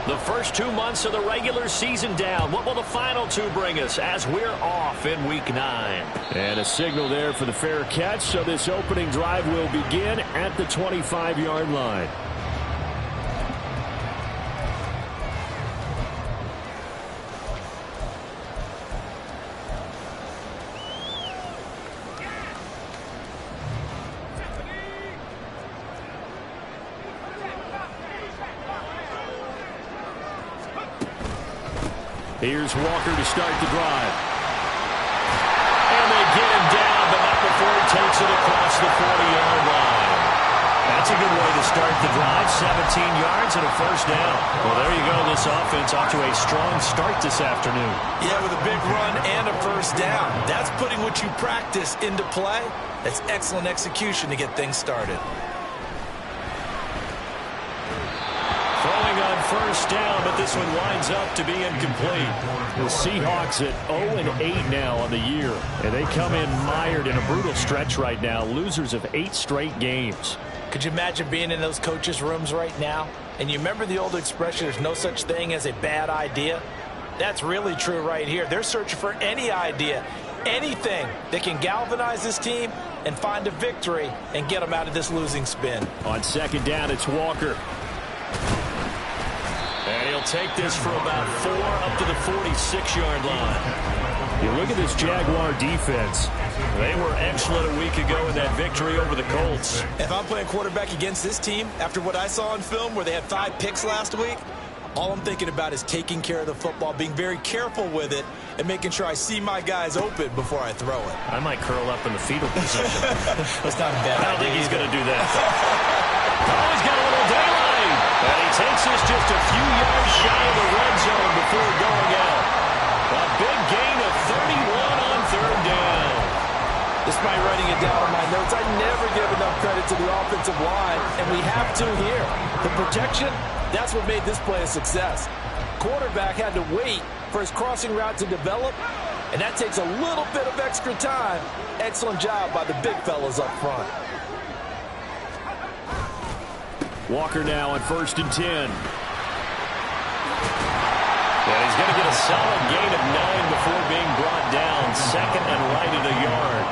The first 2 months of the regular season down. What will the final two bring us as we're off in Week 9? And a signal there for the fair catch, so this opening drive will begin at the 25-yard line. Here's Walker to start the drive. And they get him down, but not before he takes it across the 40-yard line. That's a good way to start the drive. 17 yards and a first down. Well, there you go. This offense off to a strong start this afternoon. Yeah, with a big run and a first down. That's putting what you practice into play. That's excellent execution to get things started. On first down, but this one winds up to be incomplete. The Seahawks at 0-8 now on the year, and they come in mired in a brutal stretch right now, losers of 8 straight games. Could you imagine being in those coaches' rooms right now? And you remember the old expression, there's no such thing as a bad idea? That's really true right here. They're searching for any idea, anything that can galvanize this team and find a victory and get them out of this losing spin. On second down, it's Walker. And he'll take this for about 4 up to the 46-yard line. You look at this Jaguar defense. They were excellent a week ago in that victory over the Colts. If I'm playing quarterback against this team, after what I saw on film where they had 5 picks last week, all I'm thinking about is taking care of the football, being very careful with it, and making sure I see my guys open before I throw it. I might curl up in the fetal position. That's not a bad idea. I don't think he's going to do that. Oh, he's got a little daylight. And he takes us just a few yards shy of the red zone before going out. A big gain of 31 on third down. Despite writing it down in my notes, I never give enough credit to the offensive line, and we have to here. The protection, that's what made this play a success. Quarterback had to wait for his crossing route to develop, and that takes a little bit of extra time. Excellent job by the big fellas up front. Walker now on 1st and 10. And he's going to get a solid gain of 9 before being brought down. Second and right at a yard.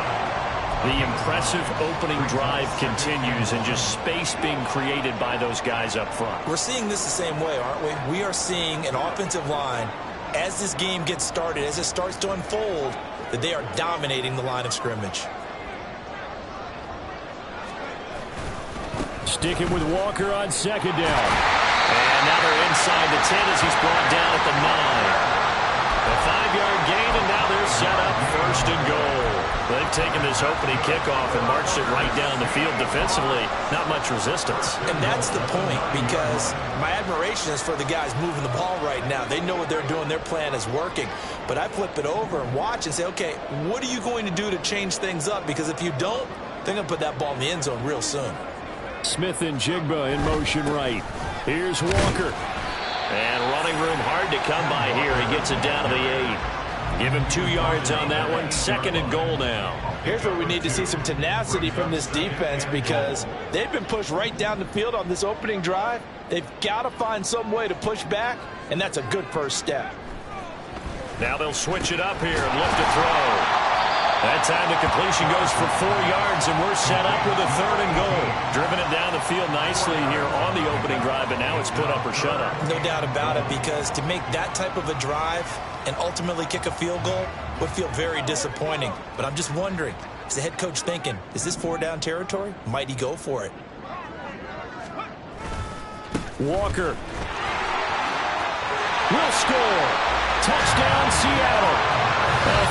The impressive opening drive continues and just space being created by those guys up front. We're seeing this the same way, aren't we? We are seeing an offensive line, as this game gets started, as it starts to unfold, that they are dominating the line of scrimmage. Sticking with Walker on second down. And now they're inside the 10 as he's brought down at the 9. A 5-yard gain, and now they're set up 1st and goal. They've taken this opening kickoff and marched it right down the field defensively. Not much resistance. And that's the point, because my admiration is for the guys moving the ball right now. They know what they're doing. Their plan is working. But I flip it over and watch and say, okay, what are you going to do to change things up? Because if you don't, they're going to put that ball in the end zone real soon. Smith and Jigba in motion right. Here's Walker. And running room hard to come by here. He gets it down to the 8. Give him 2 yards on that one. 2nd and goal now. Here's where we need to see some tenacity from this defense, because they've been pushed right down the field on this opening drive. They've got to find some way to push back, and that's a good first step. Now they'll switch it up here and look to throw. That time the completion goes for 4 yards, and we're set up with a 3rd and goal. Driven it down the field nicely here on the opening drive, but now it's put up or shut up. No doubt about it, because to make that type of a drive and ultimately kick a field goal would feel very disappointing. But I'm just wondering, is the head coach thinking, is this 4-down territory? Might he go for it? Walker will score. Touchdown, Seattle.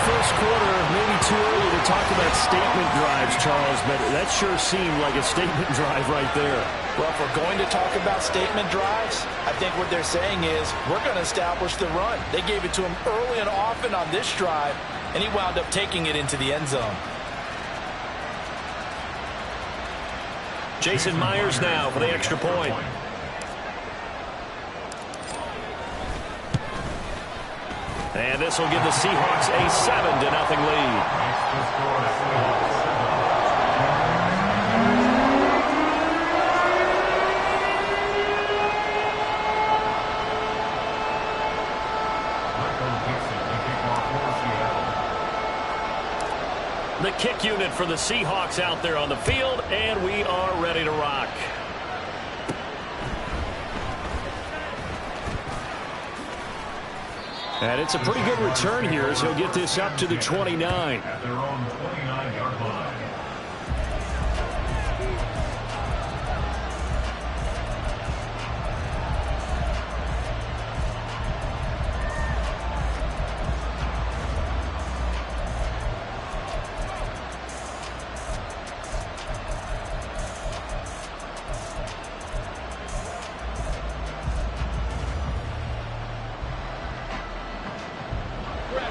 First quarter, maybe too early to talk about statement drives, Charles, but that sure seemed like a statement drive right there. Well, if we're going to talk about statement drives, I think what they're saying is we're going to establish the run. They gave it to him early and often on this drive, and he wound up taking it into the end zone. Jason Myers now for the extra point. And this will give the Seahawks a 7-0 lead. set for the Seahawks out there on the field, and we are ready to rock. And it's a pretty good return here as he'll get this up to the 29. At their own 29-yard line.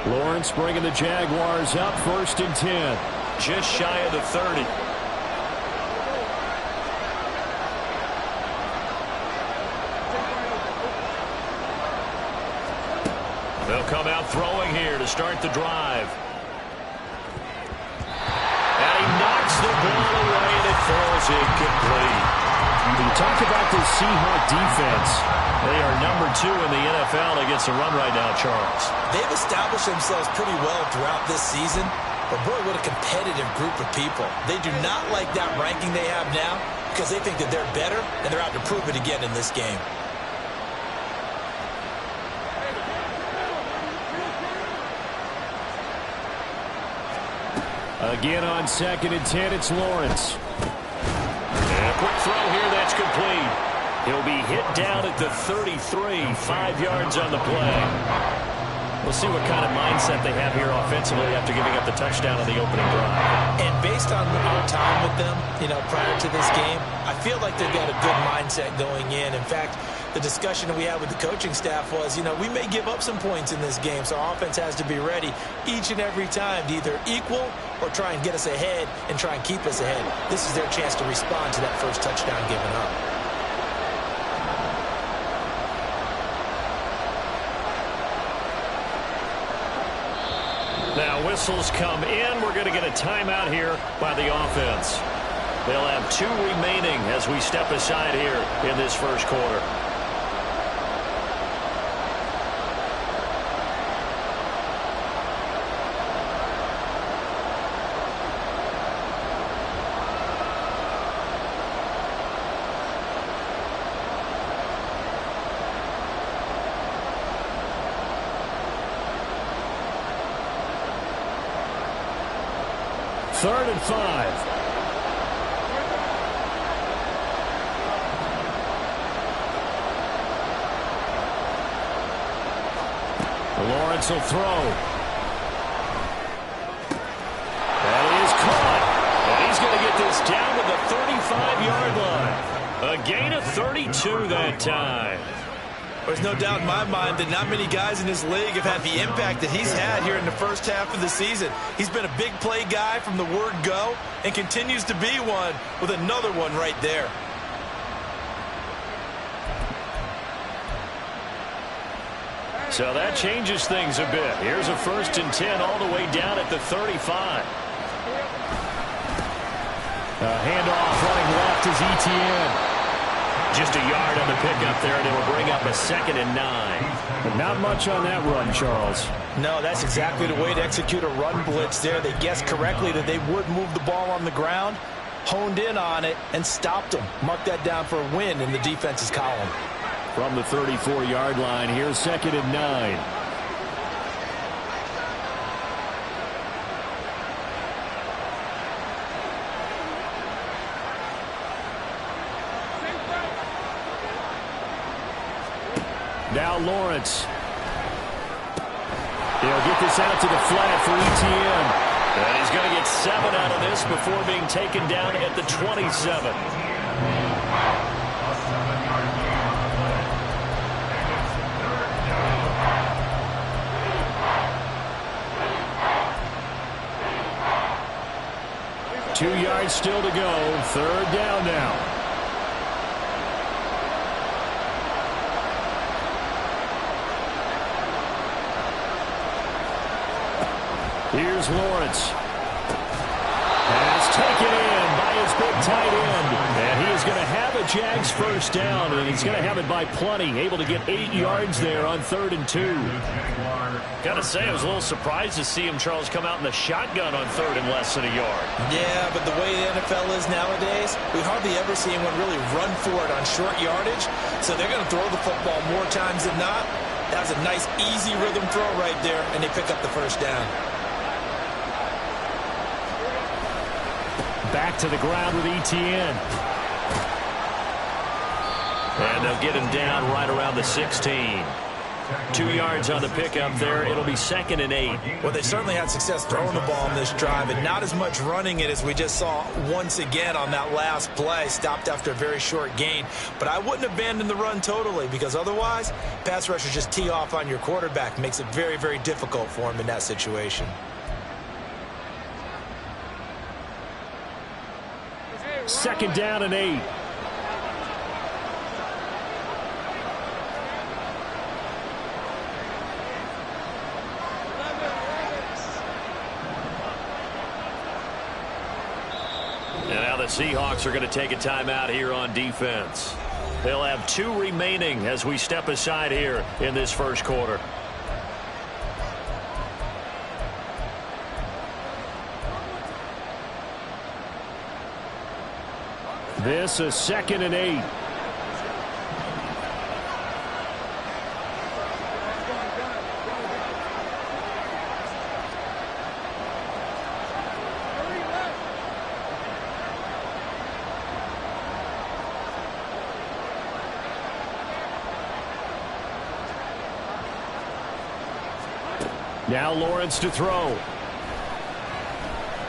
Lawrence bringing the Jaguars up 1st and 10. Just shy of the 30. They'll come out throwing here to start the drive. And he knocks the ball away and it falls incomplete. When you talk about this Seahawk defense, they are number 2 in the NFL against the run right now, Charles. They've established themselves pretty well throughout this season, but boy, what a competitive group of people. They do not like that ranking they have now because they think that they're better, and they're out to prove it again in this game. Again on 2nd and 10, it's Lawrence. And a quick throw here, that's complete. He'll be hit down at the 33, 5 yards on the play. We'll see what kind of mindset they have here offensively after giving up the touchdown on the opening drive. And based on our time with them, prior to this game, I feel like they've got a good mindset going in. In fact, the discussion that we had with the coaching staff was, we may give up some points in this game, so our offense has to be ready each and every time to either equal or try and get us ahead and try and keep us ahead. This is their chance to respond to that first touchdown given up. Now whistles come in. We're going to get a timeout here by the offense. They'll have 2 remaining as we step aside here in this first quarter. Third and 5. Lawrence will throw. That is caught. And he's going to get this down to the 35-yard line. A gain of 32 that time. There's no doubt in my mind that not many guys in this league have had the impact that he's had here in the first half of the season. He's been a big play guy from the word go and continues to be one with another one right there. So that changes things a bit. Here's a 1st and 10 all the way down at the 35. Handoff running left is Etienne. Just a yard on the pickup there, and it'll bring up a 2nd and 9. But not much on that run, Charles. No, that's exactly the way to execute a run blitz there. They guessed correctly that they would move the ball on the ground, honed in on it, and stopped them. Mark that down for a win in the defense's column. From the 34-yard line, here's 2nd and 9. Now Lawrence. He'll get this out to the flat for Etienne. And he's going to get 7 out of this before being taken down at the 27. Two yards still to go. 3rd down now. Here's Lawrence. Pass taken in by his big tight end. And he is going to have a Jags first down, and he's going to have it by plenty. Able to get 8 yards there on 3rd and 2. Got to say, I was a little surprised to see him, Charles, come out in the shotgun on 3rd and less than a yard. Yeah, but the way the NFL is nowadays, we hardly ever see anyone really run for it on short yardage. So they're going to throw the football more times than not. That was a nice, easy rhythm throw right there, and they pick up the first down. Back to the ground with Etienne. And they'll get him down right around the 16. 2 yards on the pickup there. It'll be 2nd and 8. Well, they certainly had success throwing the ball on this drive, and not as much running it as we just saw once again on that last play. Stopped after a very short gain. But I wouldn't abandon the run totally, because otherwise, pass rushers just tee off on your quarterback. Makes it very, very difficult for him in that situation. Second down and 8. And now the Seahawks are going to take a timeout here on defense. They'll have 2 remaining as we step aside here in this first quarter. This is 2nd and 8. Now Lawrence to throw.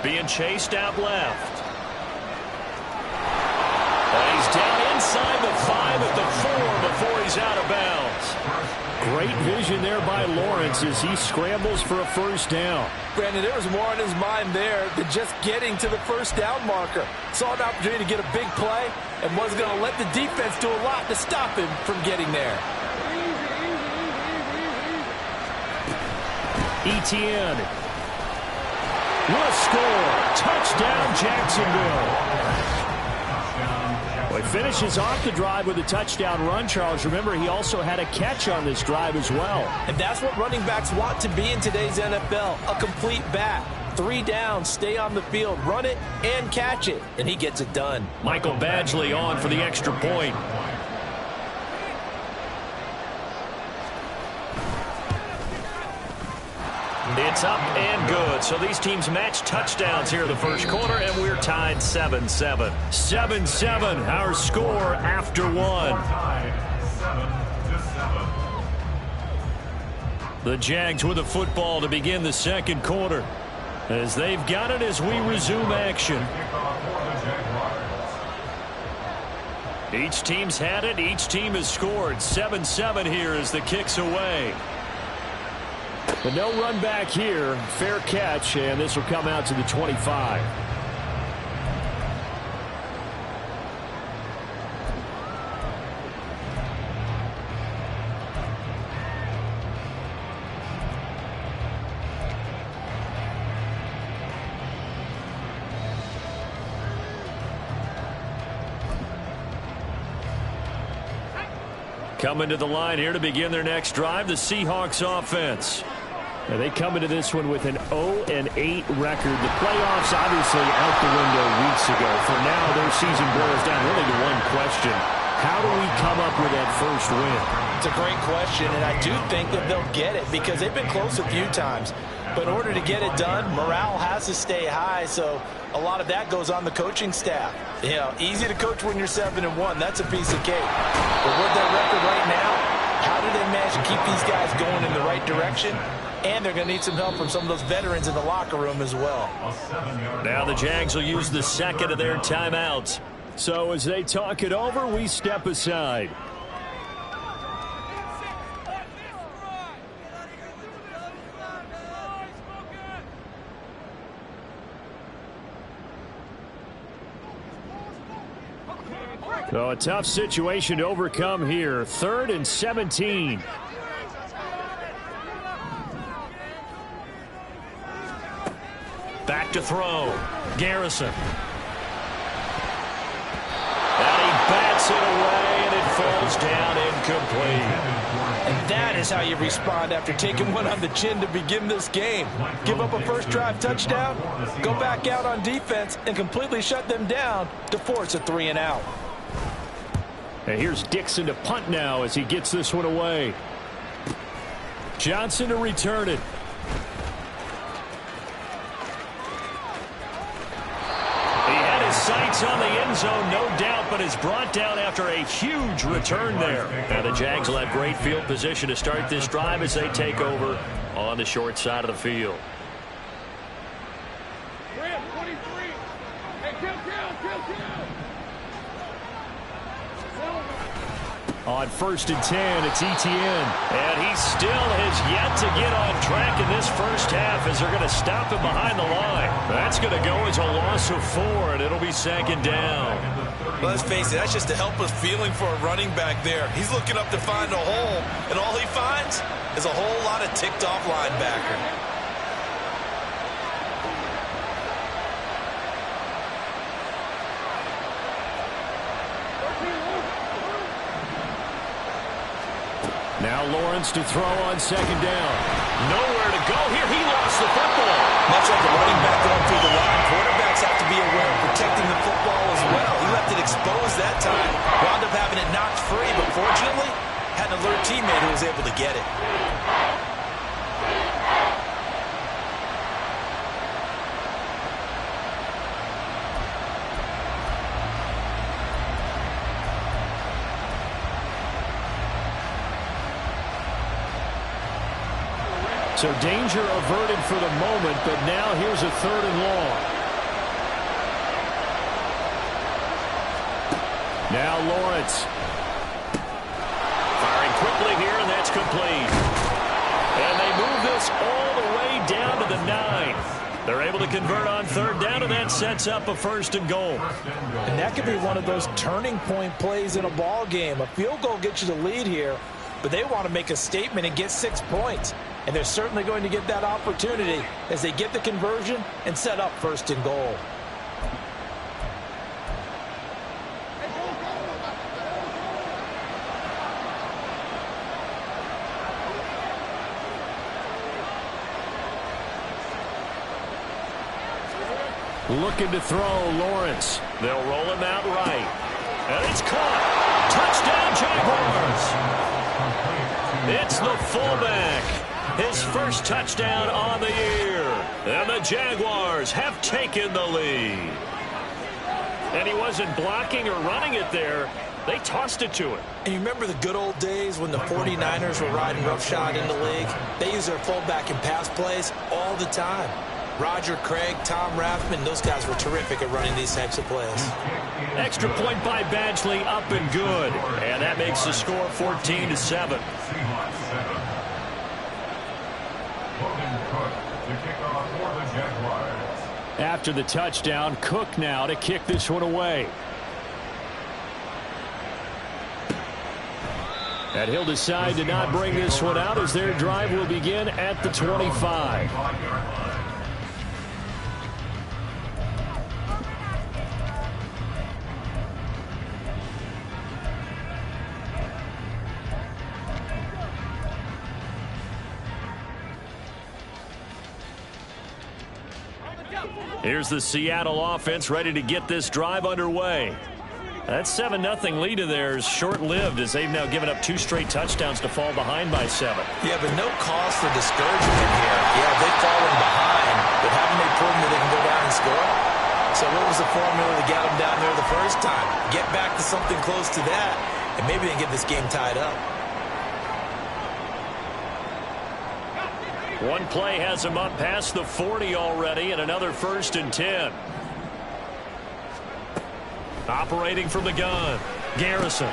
Being chased out left. And he's down inside the 5 at the 4 before he's out of bounds. Great vision there by Lawrence as he scrambles for a first down. Brandon, there was more on his mind there than just getting to the first down marker. Saw an opportunity to get a big play and was going to let the defense do a lot to stop him from getting there. Etienne will score. Touchdown, Jacksonville. Well, he finishes off the drive with a touchdown run, Charles. Remember, he also had a catch on this drive as well. And that's what running backs want to be in today's NFL, a complete back. 3 downs, stay on the field, run it, and catch it. And he gets it done. Michael Badgley on for the extra point. It's up and good. So these teams match touchdowns here in the first quarter, and we're tied 7-7. 7-7, our score after 1. The Jags with the football to begin the second quarter, as they've got it as we resume action. Each team's had it. Each team has scored. 7-7 here as the kick's away. But no run back here. Fair catch, and this will come out to the 25. Coming to the line here to begin their next drive, the Seahawks offense. Now they come into this one with an 0-8 record. The playoffs obviously out the window weeks ago. For now, their season boils down really to one question. How do we come up with that first win? It's a great question, and I do think that they'll get it because they've been close a few times. But in order to get it done, morale has to stay high, so a lot of that goes on the coaching staff. You know, easy to coach when you're 7-1. That's a piece of cake. But with their record right now, how do they manage to keep these guys going in the right direction? And they're going to need some help from some of those veterans in the locker room as well. Now the Jags will use the second of their timeouts. So as they talk it over, we step aside. So a tough situation to overcome here. 3rd and 17. Back to throw. Garrison. And he bats it incomplete. And that is how you respond after taking one on the chin to begin this game. Give up a first drive touchdown, go back out on defense, and completely shut them down to force a 3-and-out. And here's Dixon to punt now as he gets this one away. Johnson to return it. He had his sights on the end zone, no doubt, but is brought down after a huge return there. Now the Jags will have great field position to start this drive as they take over on the short side of the field. On 1st and 10, it's Etienne. And he still has yet to get on track in this first half as they're going to stop him behind the line. That's going to go as a loss of 4, and it'll be 2nd down. Well, let's face it, that's just a helpless feeling for a running back there. He's looking up to find a hole, and all he finds is a whole lot of ticked-off linebacker. Now Lawrence to throw on 2nd down. Nowhere to go here. He lost the football. Much like a running back going through the line, quarterbacks have to be aware of protecting the football as well. He left it exposed that time. Wound up having it knocked free, but fortunately, had an alert teammate who was able to get it. So danger averted for the moment, but now here's a 3rd and long. Now Lawrence. Firing quickly here, and that's complete. And they move this all the way down to the 9. They're able to convert on 3rd down, and that sets up a 1st and goal. And that could be one of those turning point plays in a ball game. A field goal gets you the lead here, but they want to make a statement and get 6 points. And they're certainly going to get that opportunity as they get the conversion and set up 1st and goal. Looking to throw, Lawrence. They'll roll him out right. And it's caught. Touchdown, Jaguars. It's the fullback. His first touchdown on the year. And the Jaguars have taken the lead. And he wasn't blocking or running it there. They tossed it to him. And you remember the good old days when the 49ers were riding roughshod in the league? They used their fullback in pass plays all the time. Roger Craig, Tom Rathman, those guys were terrific at running these types of plays. Extra point by Badgley, up and good. And that makes the score 14-7. After the touchdown, Cook now to kick this one away. And he'll decide to not bring this one out as their drive will begin at the 25. Here's the Seattle offense ready to get this drive underway. That 7-0 lead of theirs short-lived as they've now given up 2 straight touchdowns to fall behind by 7. Yeah, but no cause for discouragement here. Yeah, they've fallen behind, but haven't they proven that they can go down and score? So what was the formula to get them down there the first time? Get back to something close to that, and maybe they can get this game tied up. One play has him up past the 40 already, and another 1st and 10. Operating from the gun, Garrison.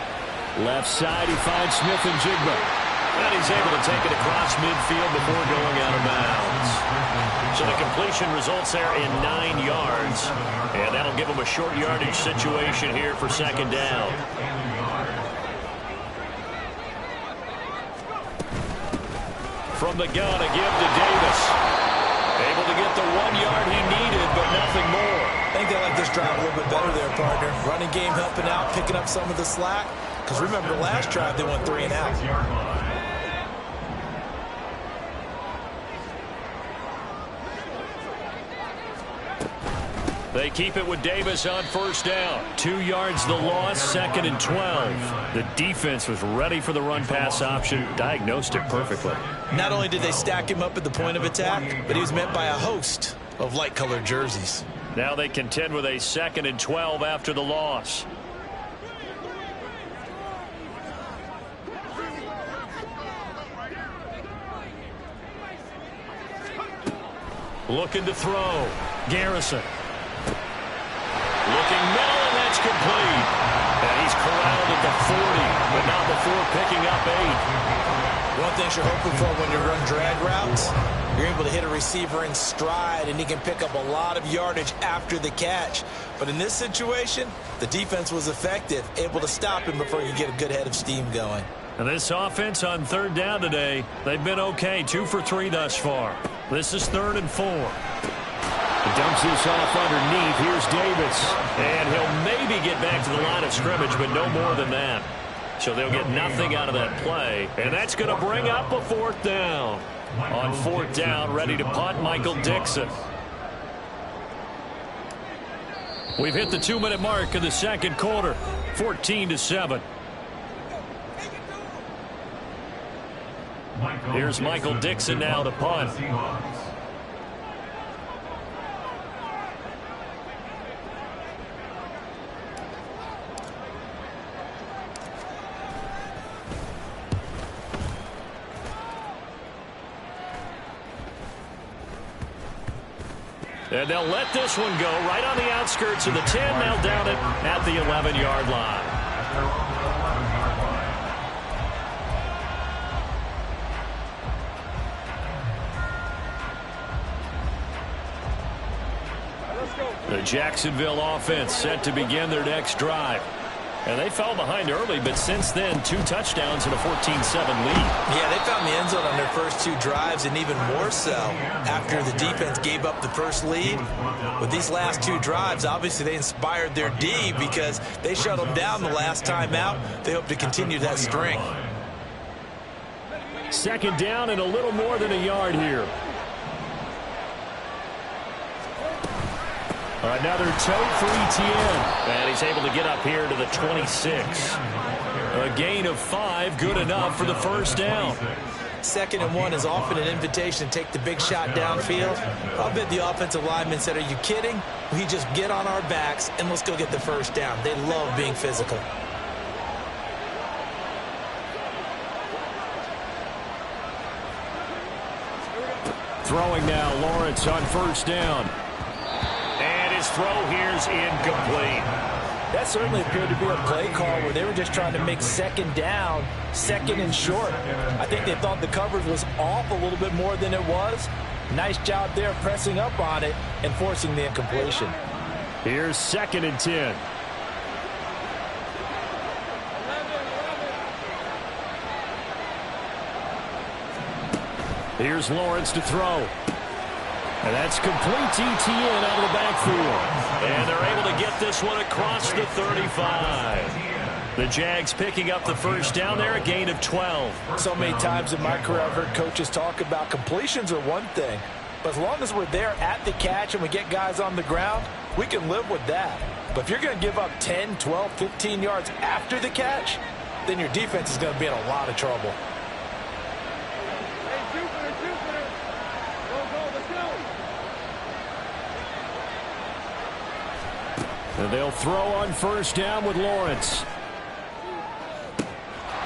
Left side, he finds Smith and Jigba. And he's able to take it across midfield before going out of bounds. So the completion results there in 9 yards. And that'll give him a short yardage situation here for 2nd down. From the gun, a give to Davis. Able to get the 1 yard he needed, but nothing more. I think they like this drive a little bit better there, partner. Running game helping out, picking up some of the slack. Because remember, last drive they went 3 and out. They keep it with Davis on first down. 2 yards the loss, 2nd and 12. The defense was ready for the run-pass option, diagnosed it perfectly. Not only did they stack him up at the point of attack, but he was met by a host of light-colored jerseys. Now they contend with a 2nd and 12 after the loss. Looking to throw. Garrison. Looking middle, and that's complete. And he's corralled at the 40, but not before picking up 8. One thing you're hoping for when you run drag routes, you're able to hit a receiver in stride, and he can pick up a lot of yardage after the catch. But in this situation, the defense was effective, able to stop him before you get a good head of steam going. And this offense on 3rd down today, they've been okay, 2 for 3 thus far. This is 3rd and 4. He dumps this off underneath. Here's Davis. And he'll maybe get back to the line of scrimmage, but no more than that. So they'll get nothing out of that play. And that's going to bring up a 4th down. On 4th down, ready to punt, Michael Dixon. We've hit the 2-minute mark of the 2nd quarter, 14-7. Here's Michael Dixon now to punt. And they'll let this one go right on the outskirts of the 10. Now down it at the 11-yard line. The Jacksonville offense set to begin their next drive. And they fell behind early, but since then, 2 touchdowns and a 14-7 lead. Yeah, they found the end zone on their first 2 drives, and even more so after the defense gave up the first lead. With these last 2 drives, obviously they inspired their D because they shut them down the last time out. They hope to continue that string. 2nd down and a little more than a yard here. Another tote for Etienne. And he's able to get up here to the 26. A gain of 5, good enough for the first down. 2nd and 1 is often an invitation to take the big shot downfield. I'll bet the offensive lineman said, are you kidding? We just get on our backs and let's go get the first down. They love being physical. Throwing now, Lawrence on first down. His throw here's incomplete. That certainly appeared to be a play call where they were just trying to make 2nd down, 2nd and short. I think they thought the coverage was off a little bit more than it was. Nice job there pressing up on it and forcing the incompletion. Here's 2nd and 10. Here's Lawrence to throw. And that's complete to Etienne out of the backfield. And they're able to get this one across the 35. The Jags picking up the first down there, a gain of 12. So many times in my career I've heard coaches talk about completions are one thing. But as long as we're there at the catch and we get guys on the ground, we can live with that. But if you're going to give up 10, 12, 15 yards after the catch, then your defense is going to be in a lot of trouble. And they'll throw on first down with Lawrence.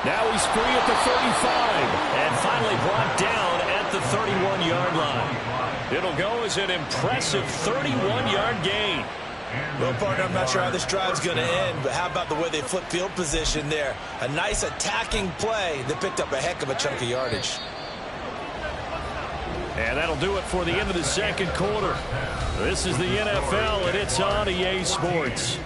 Now he's free at the 35. And finally brought down at the 31-yard line. It'll go as an impressive 31-yard gain. Well, partner, I'm not sure how this drive's going to end, but how about the way they flip field position there? A nice attacking play that picked up a heck of a chunk of yardage. And that'll do it for the end of the 2nd quarter. This is the NFL, and it's on EA Sports.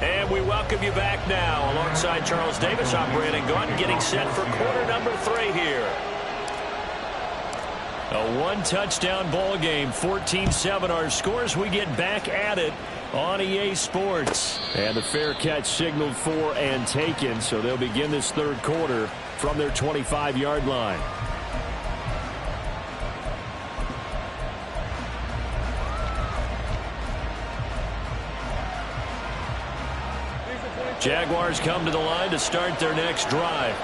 And we welcome you back now. Alongside Charles Davis, I'm Brandon Gaudin, getting set for quarter number 3 here. A one-touchdown ball game, 14-7 our scores. We get back at it on EA Sports. And the fair catch signaled for and taken, so they'll begin this third quarter from their 25-yard line. Jaguars come to the line to start their next drive.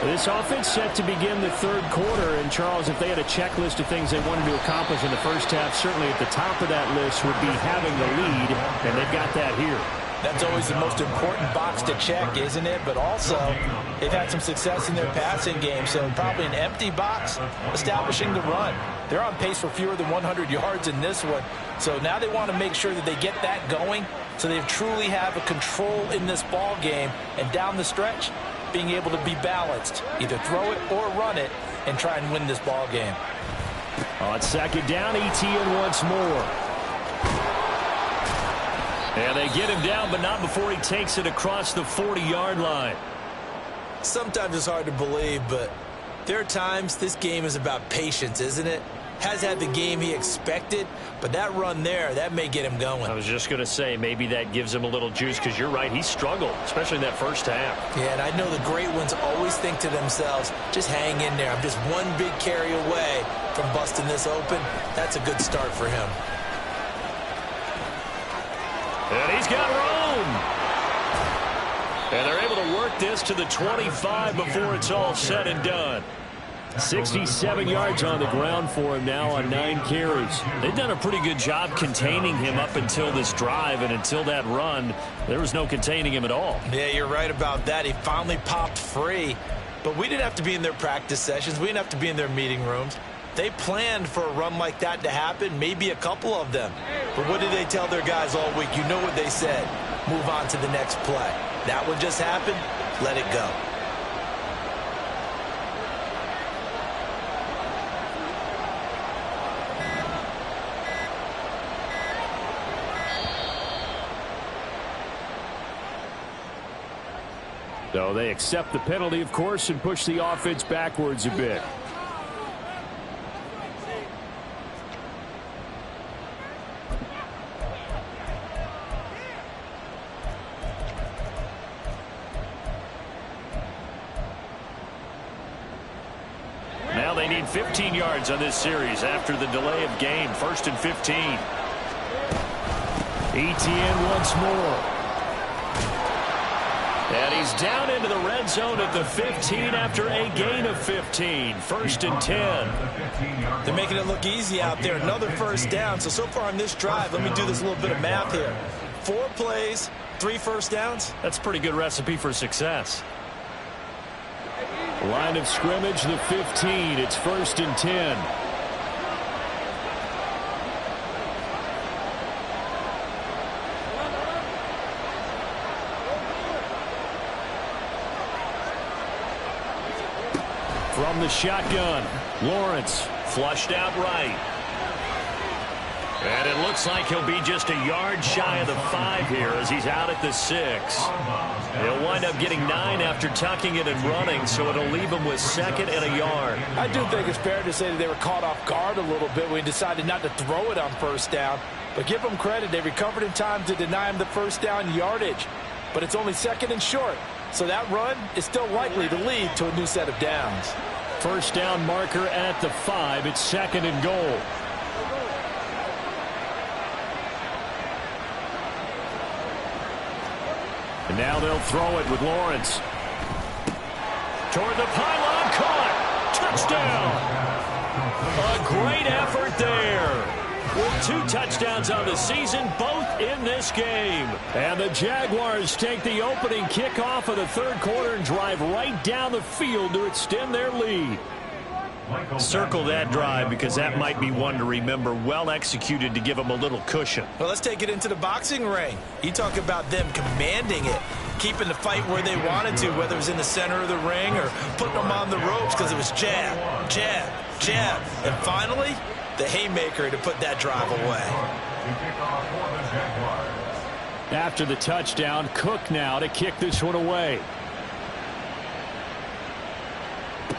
This offense set to begin the third quarter. And, Charles, if they had a checklist of things they wanted to accomplish in the first half, certainly at the top of that list would be having the lead, and they've got that here. That's always the most important box to check, isn't it? But also, they've had some success in their passing game, so probably an empty box establishing the run. They're on pace for fewer than 100 yards in this one, so now they want to make sure that they get that going so they truly have a control in this ball game, and down the stretch, being able to be balanced, either throw it or run it, and try and win this ball game. On second down, Etienne once more. And they get him down, but not before he takes it across the 40-yard line. Sometimes it's hard to believe, but there are times this game is about patience, isn't it? Has had the game he expected, but that run there, that may get him going. I was just going to say, maybe that gives him a little juice, because you're right, he struggled, especially in that first half. Yeah, and I know the great ones always think to themselves, just hang in there. I'm just one big carry away from busting this open. That's a good start for him. And he's got room. And they're able to work this to the 25 before it's all said and done. 67 yards on the ground for him now on 9 carries. They've done a pretty good job containing him up until this drive, and until that run, there was no containing him at all. Yeah, you're right about that. He finally popped free, but we didn't have to be in their practice sessions. We didn't have to be in their meeting rooms. They planned for a run like that to happen, maybe a couple of them. But what did they tell their guys all week? You know what they said. Move on to the next play. That one just happened. Let it go. So they accept the penalty, of course, and push the offense backwards a bit. Now they need 15 yards on this series after the delay of game. 1st and 15. Etienne once more. And he's down into the red zone at the 15 after a gain of 15. 1st and 10. They're making it look easy out there. Another first down. So far on this drive, let me do this little bit of math here. 4 plays, 3 first downs. That's a pretty good recipe for success. Line of scrimmage, the 15. It's 1st and 10. From the shotgun, Lawrence flushed out right. And it looks like he'll be just a yard shy of the 5 here as he's out at the 6. He'll wind up getting 9 after tucking it and running, so it'll leave him with 2nd and a yard. I do think it's fair to say that they were caught off guard a little bit when he decided not to throw it on first down. But give them credit, they recovered in time to deny him the first down yardage. But it's only 2nd and short, so that run is still likely to lead to a new set of downs. First down marker at the 5. It's 2nd and goal. And now they'll throw it with Lawrence. Toward the pylon, caught. Touchdown. A great effort there. With 2 touchdowns on the season, both in this game. And the Jaguars take the opening kickoff of the third quarter and drive right down the field to extend their lead. Circle that drive because that might be one to remember. Well executed to give them a little cushion. Well, let's take it into the boxing ring. You talk about them commanding it, keeping the fight where they wanted to, whether it was in the center of the ring or putting them on the ropes because it was jab, jab, jab. And finally, the haymaker to put that drive away. After the touchdown, Cook now to kick this one away.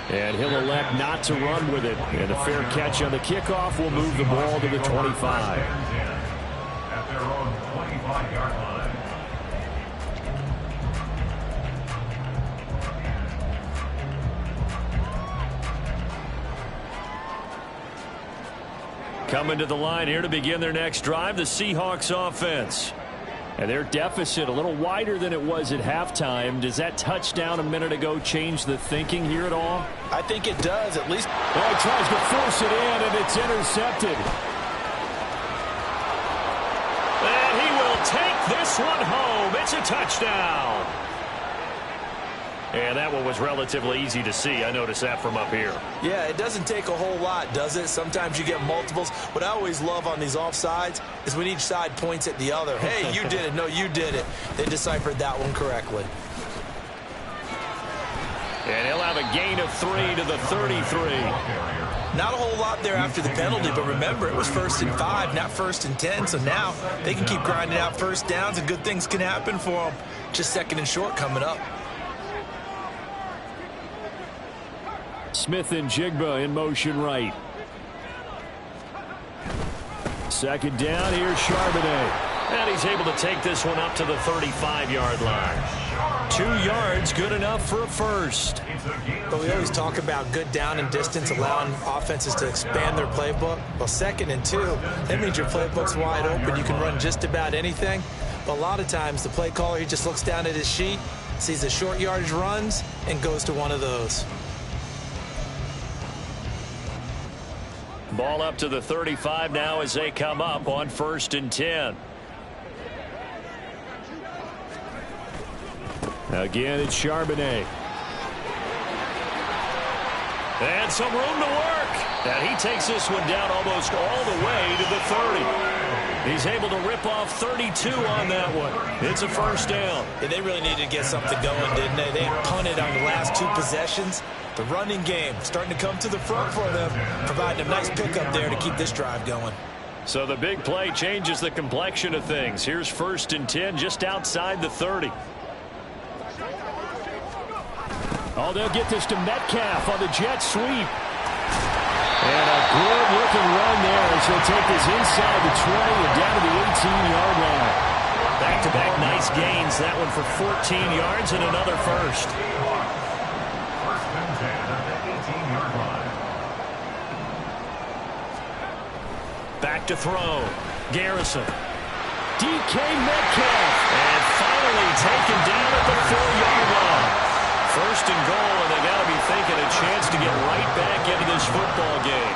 And he'll elect not to run with it. And a fair catch on the kickoff will move the ball to the 25. At their own 25-yard line. Coming to the line here to begin their next drive, the Seahawks offense. And their deficit a little wider than it was at halftime. Does that touchdown a minute ago change the thinking here at all? I think it does, at least. Oh, he tries to force it in, and it's intercepted. And he will take this one home. It's a touchdown. And that one was relatively easy to see. I noticed that from up here. Yeah, it doesn't take a whole lot, does it? Sometimes you get multiples. What I always love on these offsides is when each side points at the other. Hey, you did it. No, you did it. They deciphered that one correctly. And he'll have a gain of 3 to the 33. Not a whole lot there after the penalty, but remember, it was 1st and 5, not 1st and 10. So now they can keep grinding out first downs, and good things can happen for them. Just 2nd and short coming up. Smith and Jigba in motion right. 2nd down, here's Charbonnet. And he's able to take this one up to the 35-yard line. 2 yards, good enough for a first. But we always talk about good down and distance, allowing offenses to expand their playbook. Well, 2nd and 2, that means your playbook's wide open. You can run just about anything. But a lot of times, the play caller, he just looks down at his sheet, sees the short yardage runs, and goes to one of those. Ball up to the 35 now as they come up on 1st and 10. Again, it's Charbonnet. And some room to work. And he takes this one down almost all the way to the 30. He's able to rip off 32 on that one. It's a first down. Yeah, they really needed to get something going, didn't they? They had punted on the last 2 possessions. The running game starting to come to the front for them, providing a nice pickup there to keep this drive going. So the big play changes the complexion of things. Here's 1st and 10 just outside the 30. Oh, they'll get this to Metcalf on the jet sweep. And a good-looking run there as he'll take this inside the 20 and down to the 18-yard line. Back-to-back nice gains. That one for 14 yards and another first. Back to throw. Garrison. DK Metcalf. And finally taken down at the 4-yard line. 1st and goal, and they got to be thinking a chance to get right back into this football game.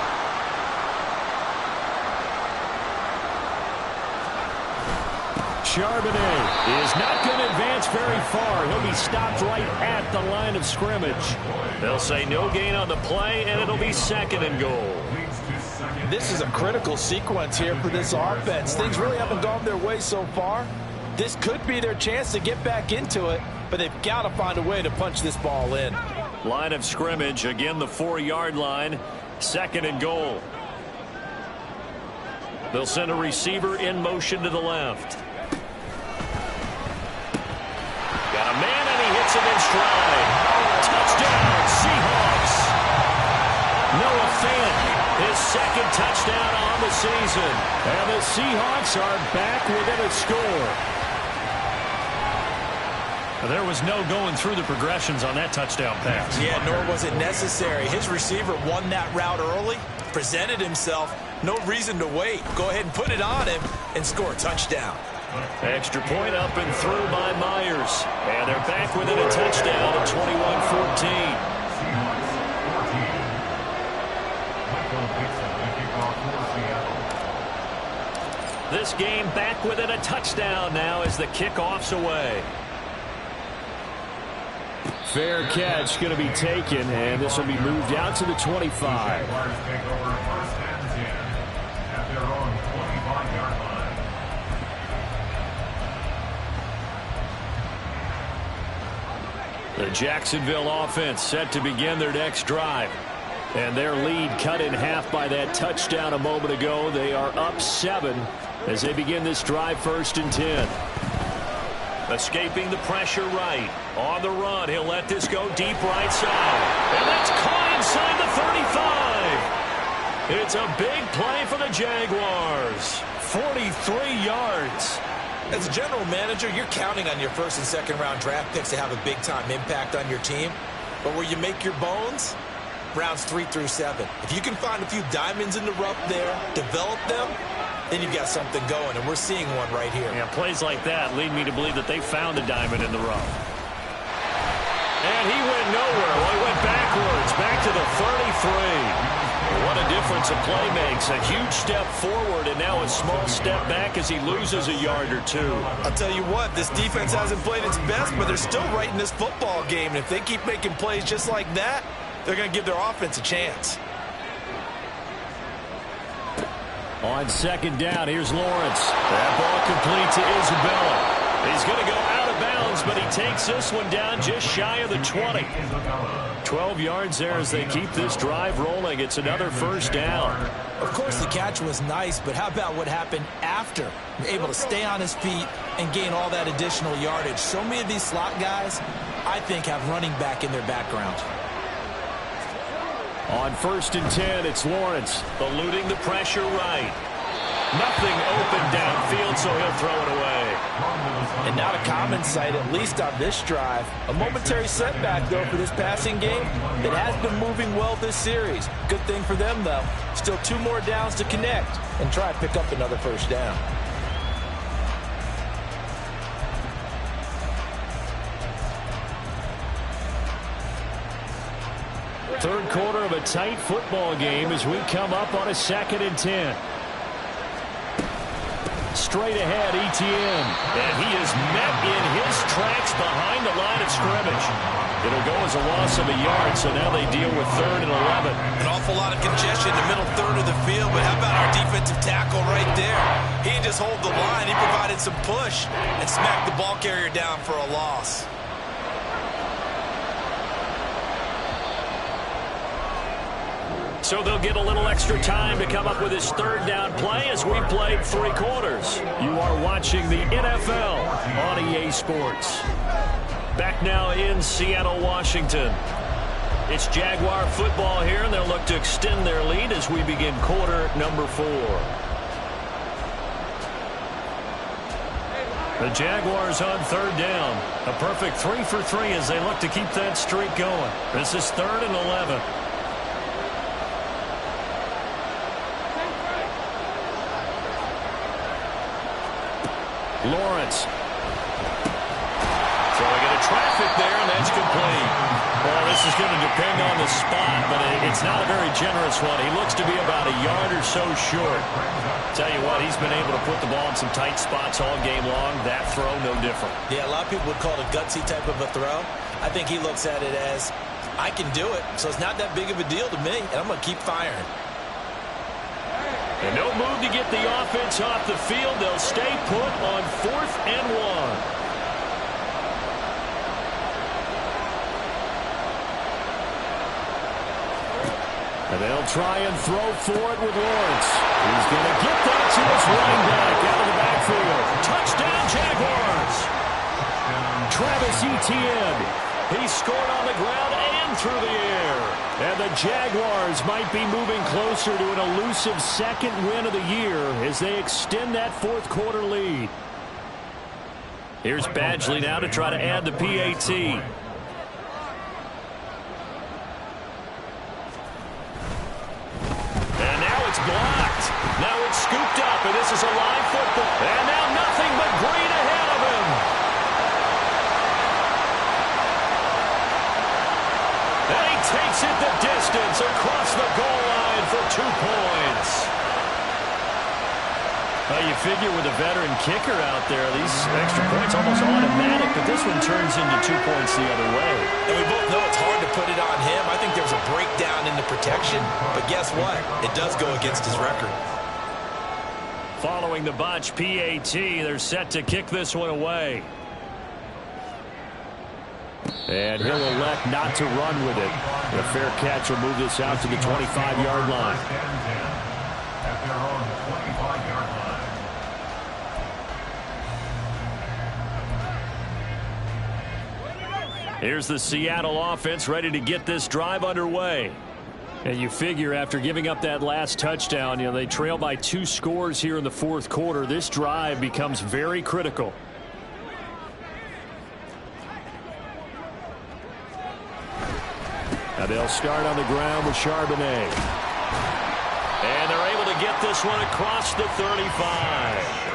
Charbonnet is not going to advance very far. He'll be stopped right at the line of scrimmage. They'll say no gain on the play, and it'll be 2nd and goal. This is a critical sequence here for this offense. Things really haven't gone their way so far. This could be their chance to get back into it, but they've got to find a way to punch this ball in. Line of scrimmage, again the 4-yard line, 2nd and goal. They'll send a receiver in motion to the left. Got a man, and he hits him in stride. Touchdown, Seahawks. Noah Fant, his 2nd touchdown on the season. And the Seahawks are back within a score. There was no going through the progressions on that touchdown pass. Yeah, nor was it necessary. His receiver won that route early, presented himself. No reason to wait. Go ahead and put it on him and score a touchdown. Extra point up and through by Myers. And they're back within a touchdown at 21-14. This game back within a touchdown now as the kickoff's away. Fair catch going to be taken, and this will be moved out to the 25. The Jacksonville offense set to begin their next drive. And their lead cut in half by that touchdown a moment ago. They are up 7 as they begin this drive, 1st and 10. Escaping the pressure right. On the run, he'll let this go deep right side. And that's caught inside the 35. It's a big play for the Jaguars. 43 yards. As a general manager, you're counting on your first and second round draft picks to have a big-time impact on your team. But where you make your bones, rounds 3 through 7. If you can find a few diamonds in the rough there, develop them, then you've got something going, and we're seeing one right here. Yeah, plays like that lead me to believe that they found a diamond in the rough. And he went nowhere. Well, he went backwards, back to the 33. What a difference a play makes. A huge step forward and now a small step back as he loses a yard or two. I'll tell you what, this defense hasn't played its best, but they're still right in this football game. And if they keep making plays just like that, they're going to give their offense a chance. On second down, here's Lawrence. That ball complete to Isabella. He's going to go out of bounds, but he takes this one down just shy of the 20. 12 yards there as they keep this drive rolling. It's another first down. Of course, the catch was nice, but how about what happened after? Able to stay on his feet and gain all that additional yardage. So many of these slot guys, I think, have running back in their background. On 1st and 10, it's Lawrence. Eluding the pressure right. Nothing open downfield, so he'll throw it away. And not a common sight, at least on this drive. A momentary setback, though, for this passing game. It has been moving well this series. Good thing for them, though. Still 2 more downs to connect and try to pick up another first down. Third quarter of a tight football game as we come up on a 2nd and 10. Straight ahead, Etienne. And he is met in his tracks behind the line of scrimmage. It'll go as a loss of a yard, so now they deal with 3rd and 11. An awful lot of congestion in the middle third of the field, but how about our defensive tackle right there? He didn't just hold the line. He provided some push and smacked the ball carrier down for a loss. So they'll get a little extra time to come up with his 3rd down play as we played 3 quarters. You are watching the NFL on EA Sports. Back now in Seattle, Washington. It's Jaguar football here, and they'll look to extend their lead as we begin quarter number 4. The Jaguars on 3rd down. A perfect 3 for 3 as they look to keep that streak going. This is 3rd and 11. Lawrence. Throwing into traffic there, and that's complete. Well, this is going to depend on the spot, but it's not a very generous one. He looks to be about a yard or so short. Tell you what, he's been able to put the ball in some tight spots all game long. That throw, no different. Yeah, a lot of people would call it a gutsy type of a throw. I think he looks at it as, I can do it, so it's not that big of a deal to me, and I'm going to keep firing. And no move to get the offense off the field. They'll stay put on 4th and 1. And they'll try and throw for it with Lawrence. He's going to get that to his running back out of the backfield. Touchdown, Jaguars. Travis Etienne. He scored on the ground and through the air. And the Jaguars might be moving closer to an elusive 2nd win of the year as they extend that 4th quarter lead. Here's Badgley now to try to add the PAT. And now it's blocked. Now it's scooped up, and this is a live football. And now nothing but green ahead of him. And he takes it the distance across the goal line for 2 points. Well, you figure with a veteran kicker out there, these extra points almost automatic, but this one turns into 2 points the other way. And we both know it's hard to put it on him. I think there's a breakdown in the protection, but guess what? It does go against his record. Following the botch PAT, they're set to kick this one away. And he'll elect not to run with it. A fair catch will move this out to the 25-yard line. At their own 25-yard line. Here's the Seattle offense ready to get this drive underway. And you figure after giving up that last touchdown, they trail by 2 scores here in the fourth quarter. This drive becomes very critical. Now they'll start on the ground with Charbonnet. And they're able to get this one across the 35.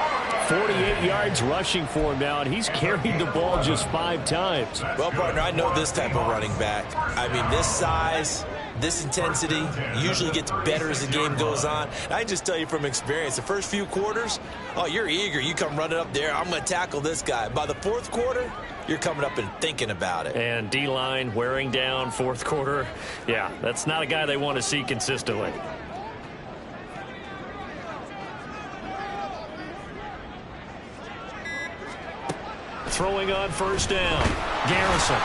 48 yards rushing for him now, and he's carried the ball just 5 times. Well, partner, I know this type of running back. I mean, this size, this intensity usually gets better as the game goes on. And I can just tell you from experience, the first few quarters, oh, you're eager. You come running up there, I'm going to tackle this guy. By the fourth quarter, you're coming up and thinking about it. And D-line wearing down fourth quarter. Yeah, that's not a guy they want to see consistently. Throwing on first down. Garrison.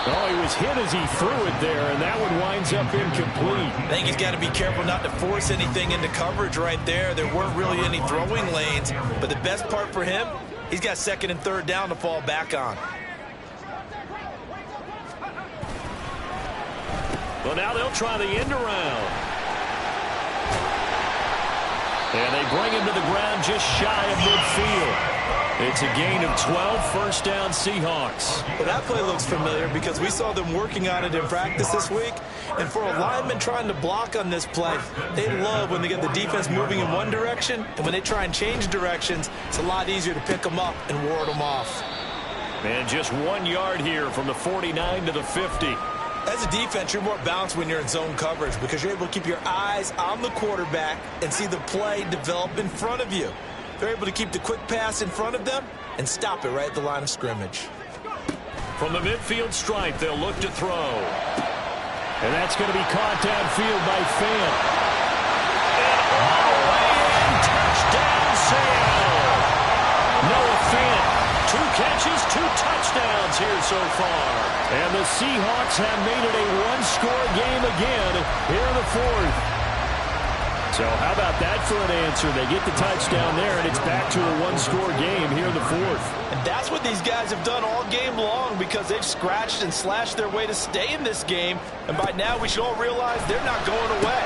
Oh, he was hit as he threw it there, and that one winds up incomplete. I think he's got to be careful not to force anything into coverage right there. There weren't really any throwing lanes, but the best part for him, he's got second and third down to fall back on. Well, now they'll try the end around. And they bring him to the ground just shy of midfield. It's a gain of 12, first down Seahawks. Well, that play looks familiar because we saw them working on it in practice this week. And for a lineman trying to block on this play, they love when they get the defense moving in one direction. And when they try and change directions, it's a lot easier to pick them up and ward them off. And just 1 yard here from the 49 to the 50. As a defense, you're more balanced when you're in zone coverage because you're able to keep your eyes on the quarterback and see the play develop in front of you. They're able to keep the quick pass in front of them and stop it right at the line of scrimmage. From the midfield stripe, they'll look to throw. And that's going to be caught downfield by Fant. And all the way in, touchdown Seattle. Noah Fant, 2 catches, 2 touchdowns here so far. And the Seahawks have made it a one-score game again here in the fourth. So how about that for an answer? They get the touchdown there, and it's back to a one-score game here in the fourth. And that's what these guys have done all game long because they've scratched and slashed their way to stay in this game. And by now, we should all realize they're not going away.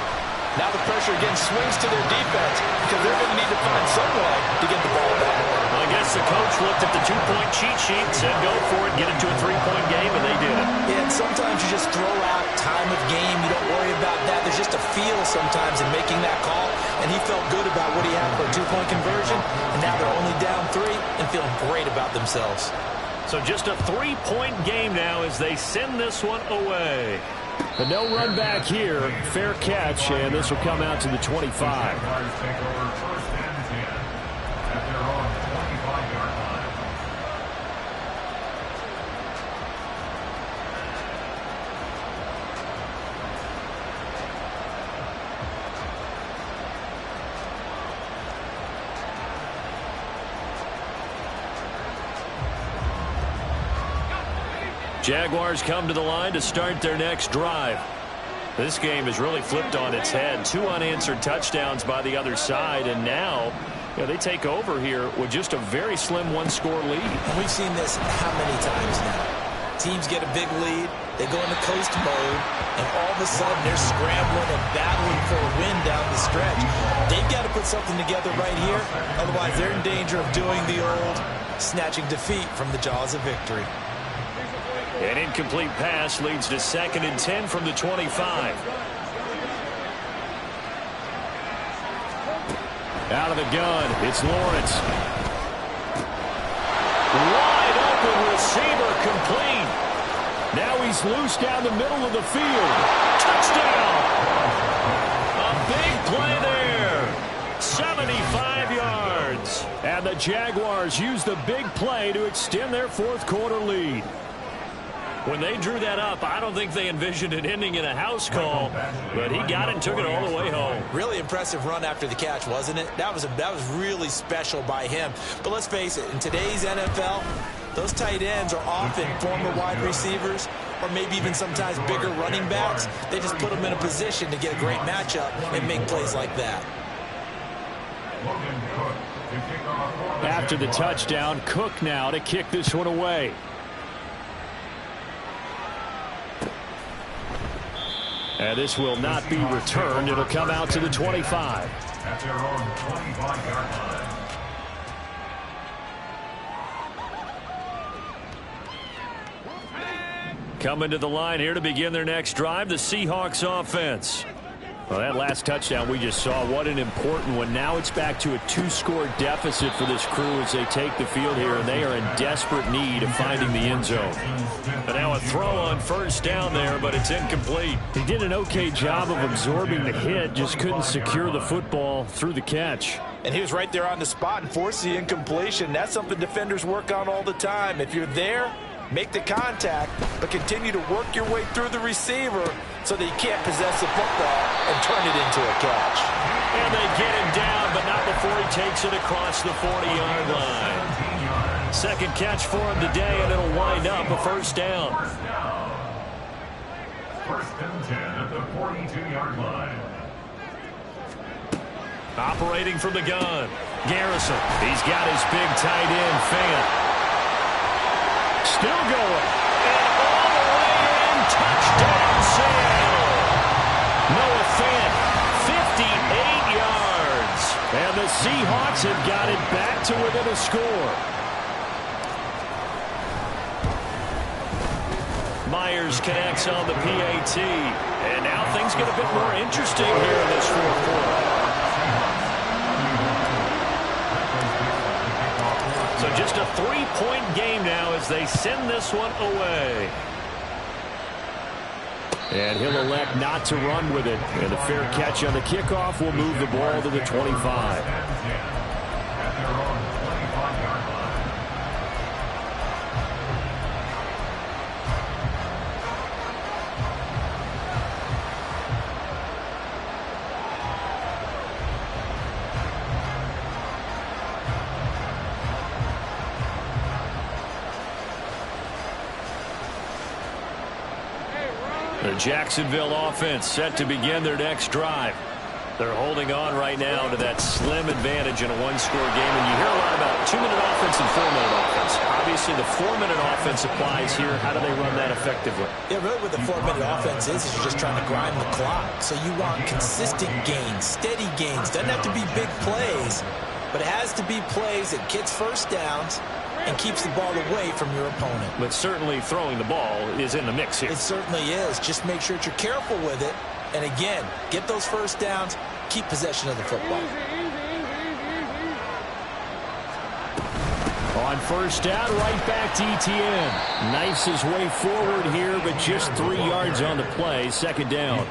Now the pressure again swings to their defense because they're going to need to find some way to get the ball back. Well, I guess the coach looked at the 2-point cheat sheet and said, go for it, get it to a 3-point game, and they did it. Yeah, and sometimes you just throw out time of game. You don't worry about that. There's just a feel sometimes in making that call, and he felt good about what he had for a 2-point conversion, and now they're only down 3 and feeling great about themselves. So just a 3-point game now as they send this one away. But no run back here. Fair catch, and this will come out to the 25. Jaguars come to the line to start their next drive. This game has really flipped on its head. 2 unanswered touchdowns by the other side, and now they take over here with just a very slim one-score lead. And we've seen this how many times now? Teams get a big lead, they go into coast mode, and all of a sudden they're scrambling and battling for a win down the stretch. They've got to put something together right here, otherwise they're in danger of doing the old snatching defeat from the jaws of victory. An incomplete pass leads to 2nd and 10 from the 25. Out of the gun, it's Lawrence. Wide open receiver, complete. Now he's loose down the middle of the field. Touchdown! A big play there. 75 yards. And the Jaguars use the big play to extend their fourth quarter lead. When they drew that up, I don't think they envisioned it ending in a house call, but he got it and took it all the way home. Really impressive run after the catch, wasn't it? That was really special by him. But let's face it, in today's NFL, those tight ends are often former wide receivers or maybe even sometimes bigger running backs. They just put them in a position to get a great matchup and make plays like that. After the touchdown, Cook now to kick this one away. And this will not be returned. It'll come out to the 25. At their own 25-yard line. Coming to the line here to begin their next drive, the Seahawks offense. Well, that last touchdown we just saw, what an important one. Now it's back to a 2-score deficit for this crew as they take the field here, and they are in desperate need of finding the end zone. And now a throw on first down there, but it's incomplete. He did an okay job of absorbing the hit, just couldn't secure the football through the catch. And he was right there on the spot and forced the incompletion. That's something defenders work on all the time. If you're there, make the contact, but continue to work your way through the receiver so that you can't possess the football and turn it into a catch. And they get him down, but not before he takes it across the 40-yard line. Second catch for him today, and it'll wind up a first down. First and 10 at the 42-yard line. Operating from the gun, Garrison. He's got his big tight end, Fant. Still going. And all the way in. Touchdown, Seattle. Noah Fant, 58 yards. And the Seahawks have got it back to within a score. Myers connects on the PAT. And now things get a bit more interesting here in this fourth quarter. So just a 3-point game now as they send this one away. And he'll elect not to run with it. And a fair catch on the kickoff will move the ball to the 25. At their own 25-yard line. The Jacksonville offense set to begin their next drive. They're holding on right now to that slim advantage in a one-score game. And you hear a lot about 2-minute offense and 4-minute offense. Obviously, the 4-minute offense applies here. How do they run that effectively? Yeah, really what the 4-minute offense is you're just trying to grind the clock. So you want consistent gains, steady gains. Doesn't have to be big plays, but it has to be plays that gets first downs and keeps the ball away from your opponent. But certainly throwing the ball is in the mix here. It certainly is. Just make sure that you're careful with it. And again, get those first downs, keep possession of the football. On first down, right back to Etienne. Knifes his way forward here, but just 3 yards on the play. Second down.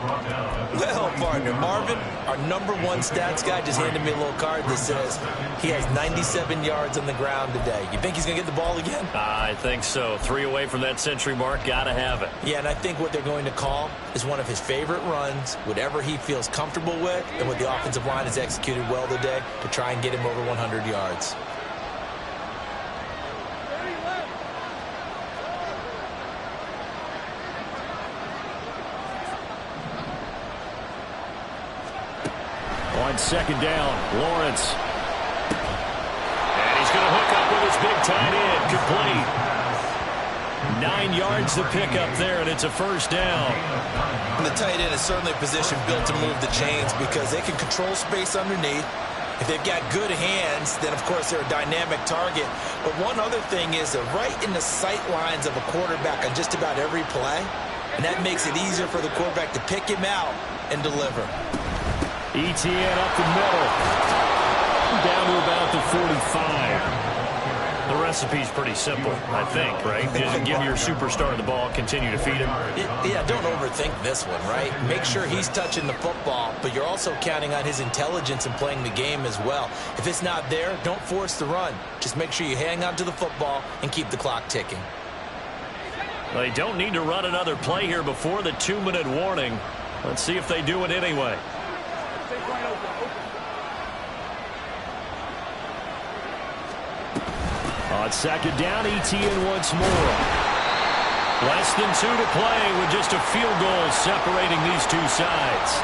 Well, partner, Marvin, our #1 stats guy, just handed me a little card that says he has 97 yards on the ground today. You think he's going to get the ball again? I think so. 3 away from that century mark. Got to have it. Yeah, and I think what they're going to call is one of his favorite runs, whatever he feels comfortable with, and what the offensive line has executed well today to try and get him over 100 yards. On second down, Lawrence. And he's going to hook up with his big tight end. Complete. 9 yards to pick up there, and it's a first down. And the tight end is certainly a position built to move the chains because they can control space underneath. If they've got good hands, then, of course, they're a dynamic target. But one other thing is they're right in the sight lines of a quarterback on just about every play, and that makes it easier for the quarterback to pick him out and deliver. Etienne up the middle. Down to about the 45. The recipe's pretty simple, I think, right? Just give your superstar the ball, continue to feed him. Yeah, don't overthink this one, right? Make sure he's touching the football, but you're also counting on his intelligence in playing the game as well. If it's not there, don't force the run. Just make sure you hang on to the football and keep the clock ticking. They don't need to run another play here before the 2-minute warning. Let's see if they do it anyway. On second down, Etienne once more. Less than 2 to play with just a field goal separating these two sides.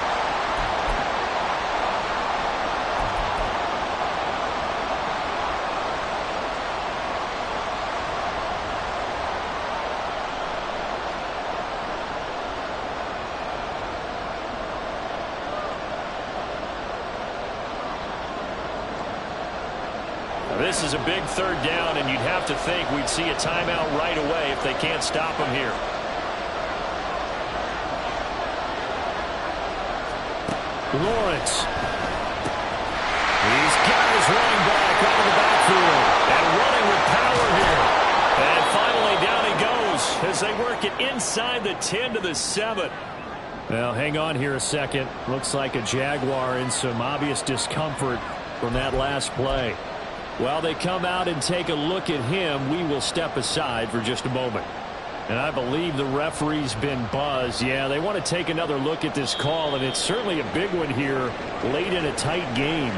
This is a big third down, and you'd have to think we'd see a timeout right away if they can't stop him here. Lawrence. He's got his running back out of the backfield. And running with power here. And finally down he goes as they work it inside the 10 to the 7. Well, hang on here a second. Looks like a Jaguar in some obvious discomfort from that last play. While they come out and take a look at him, we will step aside for just a moment. And I believe the referee's been buzzed. Yeah, they want to take another look at this call, and it's certainly a big one here late in a tight game.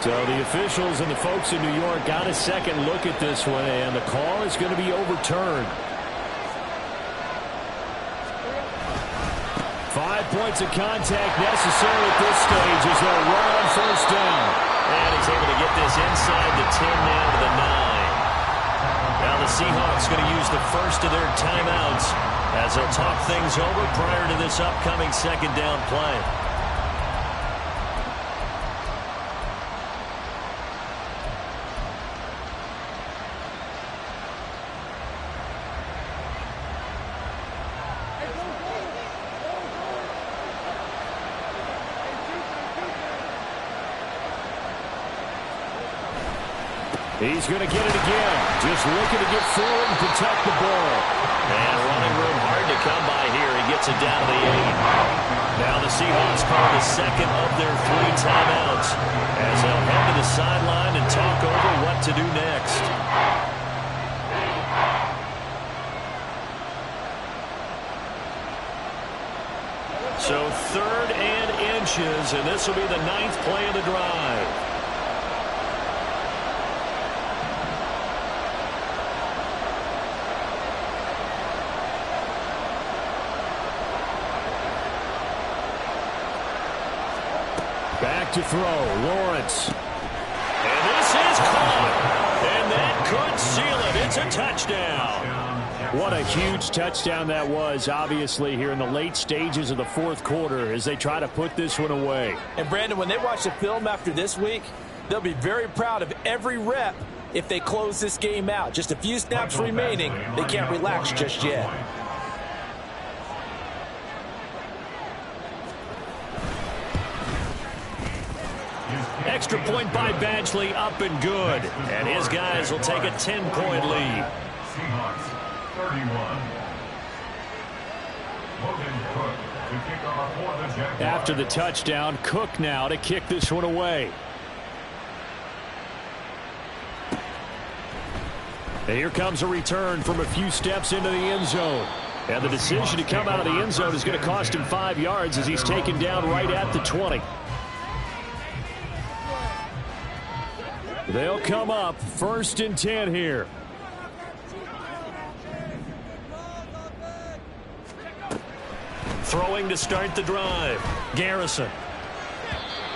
So the officials and the folks in New York got a second look at this one, and the call is going to be overturned. 5 points of contact necessary at this stage as they'll run on first down. And he's able to get this inside the 10 now to the 9. Now the Seahawks going to use the first of their timeouts as they'll talk things over prior to this upcoming second down play. He's going to get it again. Just looking to get forward and protect the ball. And running room hard to come by here. He gets it down to the 8. Now the Seahawks call the second of their 3 timeouts as they'll head to the sideline and talk over what to do next. So 3rd and inches, and this will be the 9th play of the drive. Back to throw, Lawrence. And this is caught. And that could seal it. It's a touchdown. What a huge touchdown that was, obviously, here in the late stages of the 4th quarter as they try to put this one away. And, Brandon, when they watch the film after this week, they'll be very proud of every rep if they close this game out. Just a few snaps remaining. They can't relax just yet. Extra point by Badgley, up and good. And his guys will take a 10-point lead. Seahawks, 31. Logan Cook to kick off for the Jaguars. After the touchdown, Cook now to kick this one away. And here comes a return from a few steps into the end zone. And the decision to come out of the end zone is going to cost him 5 yards as he's taken down right at the 20. They'll come up 1st and 10 here. Throwing to start the drive. Garrison.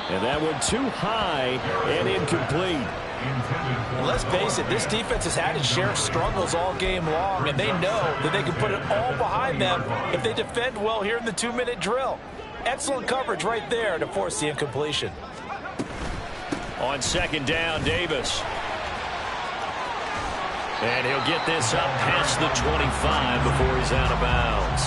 And that one too high and incomplete. And let's face it, this defense has had its share of struggles all game long, and they know that they can put it all behind them if they defend well here in the 2-minute drill. Excellent coverage right there to force the incompletion. On 2nd down, Davis. And he'll get this up past the 25 before he's out of bounds.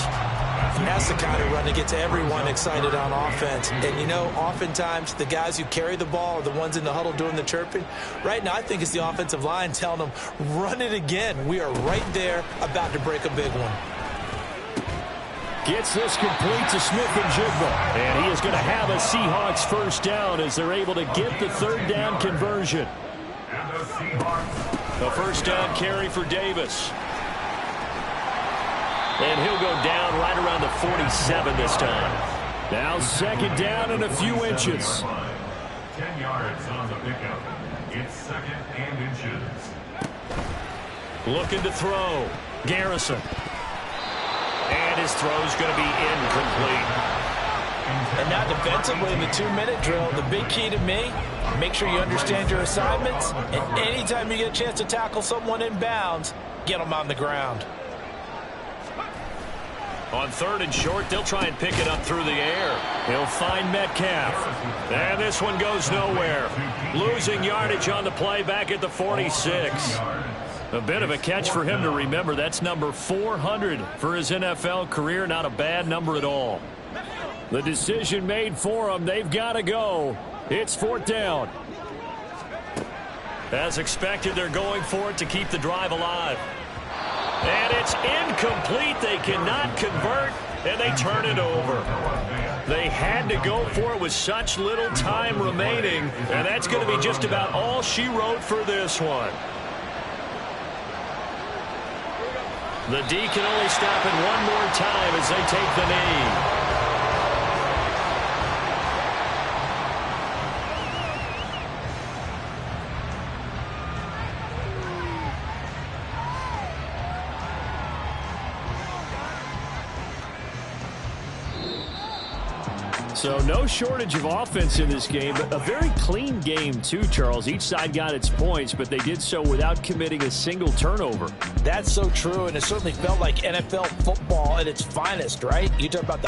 That's the kind of run that gets everyone excited on offense. And, you know, oftentimes the guys who carry the ball are the ones in the huddle doing the chirping. Right now, I think it's the offensive line telling them, run it again. We are right there about to break a big one. Gets this complete to Smith-Njigba. And he is going to have a Seahawks first down as they're able to get the 3rd down conversion. And the Seahawks. A first down carry for Davis. And he'll go down right around the 47 this time. Now 2nd down and a few inches. 10 yards on the pickup. It's 2nd and inches. Looking to throw. Garrison. And his throw's going to be incomplete. And now defensively in the 2-minute drill, the big key to me, make sure you understand your assignments. And anytime you get a chance to tackle someone in bounds, get them on the ground. On 3rd and short, they'll try and pick it up through the air. He'll find Metcalf. And this one goes nowhere. Losing yardage on the play back at the 46. A bit of a catch for him to remember. That's number 400 for his NFL career. Not a bad number at all. The decision made for him. They've got to go. It's 4th down. As expected, they're going for it to keep the drive alive. And it's incomplete. They cannot convert, and they turn it over. They had to go for it with such little time remaining, and that's going to be just about all she wrote for this one. The D can only stop it one more time as they take the knee. So no shortage of offense in this game, but a very clean game too, Charles. Each side got its points, but they did so without committing a single turnover. That's so true, and it certainly felt like NFL football at its finest, right? You talk about the